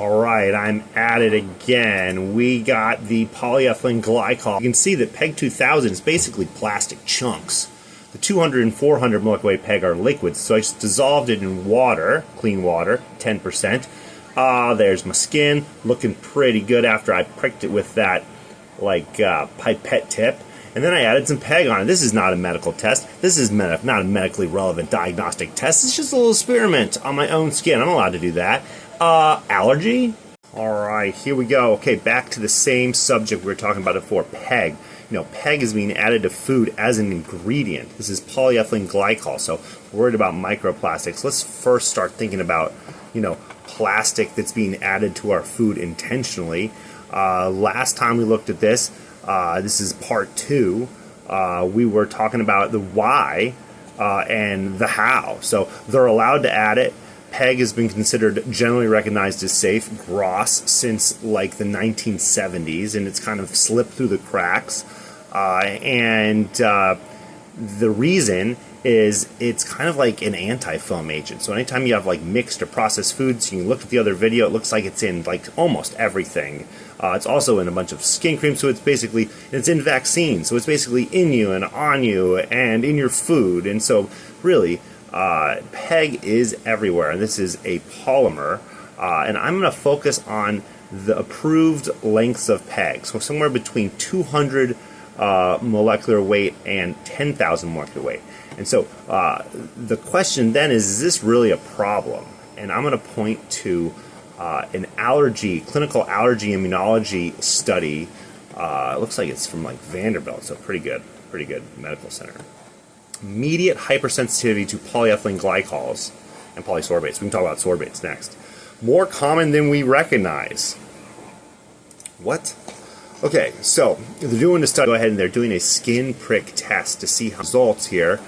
Alright, I'm at it again. We got the polyethylene glycol. You can see that PEG 2000 is basically plastic chunks. The 200 and 400 molecular weight PEG are liquids, so I just dissolved it in water, clean water, 10%. There's my skin, looking pretty good after I pricked it with that pipette tip. And then I added some PEG on it. This is not a medical test. This is not a medically relevant diagnostic test. It's just a little experiment on my own skin. I'm allowed to do that. Allergy? Alright, here we go. Okay, back to the same subject we were talking about before, PEG. You know, PEG is being added to food as an ingredient. This is polyethylene glycol, so if we're worried about microplastics. Let's first start thinking about, plastic that's being added to our food intentionally. Last time we looked at this, this is part 2, we were talking about the why and the how. So they're allowed to add it. PEG has been considered generally recognized as safe, GROS, since like the 1970s, and it's kind of slipped through the cracks. The reason is it's kind of like an anti-foam agent. So anytime you have like mixed or processed foods, you can look at the other video, it looks like it's in like almost everything. It's also in a bunch of skin cream, so it's in vaccines, so it's basically in you and on you and in your food. And so really, PEG is everywhere, and this is a polymer, and I'm going to focus on the approved lengths of PEG, so somewhere between 200 molecular weight and 10,000 molecular weight. And so the question then is this really a problem? And I'm going to point to an clinical allergy immunology study. It looks like it's from like Vanderbilt, so pretty good medical center. Immediate hypersensitivity to polyethylene glycols and polysorbates. We can talk about sorbates next. More common than we recognize. What? Okay, so they're doing a study. Go ahead and they're doing a skin prick test to see how results here.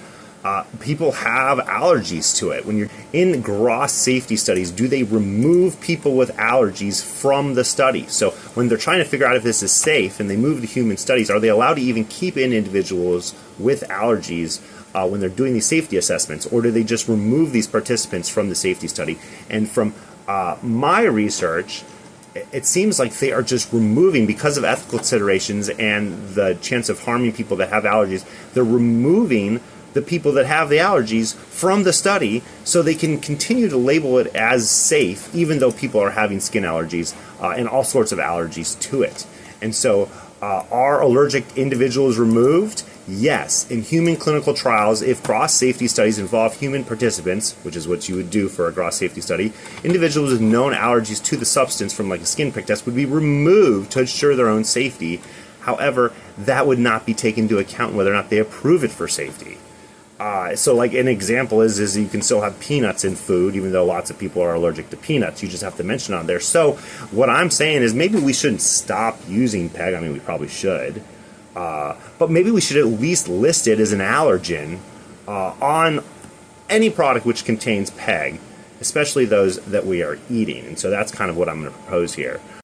People have allergies to it. When you're in GROS safety studies, do they remove people with allergies from the study? So when they're trying to figure out if this is safe and they move to human studies, are they allowed to even keep in individuals with allergies when they're doing these safety assessments, or do they just remove these participants from the safety study? And from my research, it seems like they are just removing, because of ethical considerations and the chance of harming people that have allergies, they're removing the people that have the allergies from the study so they can continue to label it as safe even though people are having skin allergies and all sorts of allergies to it. And so are allergic individuals removed? Yes. In human clinical trials, if GROS safety studies involve human participants, which is what you would do for a GROS safety study, individuals with known allergies to the substance from like a skin prick test would be removed to ensure their own safety. However, that would not be taken into account whether or not they approve it for safety. So like an example is you can still have peanuts in food, even though lots of people are allergic to peanuts. You just have to mention it on there. So what I'm saying is maybe we shouldn't stop using PEG. I mean, we probably should. But maybe we should at least list it as an allergen on any product which contains PEG, especially those that we are eating. And so that's kind of what I'm going to propose here.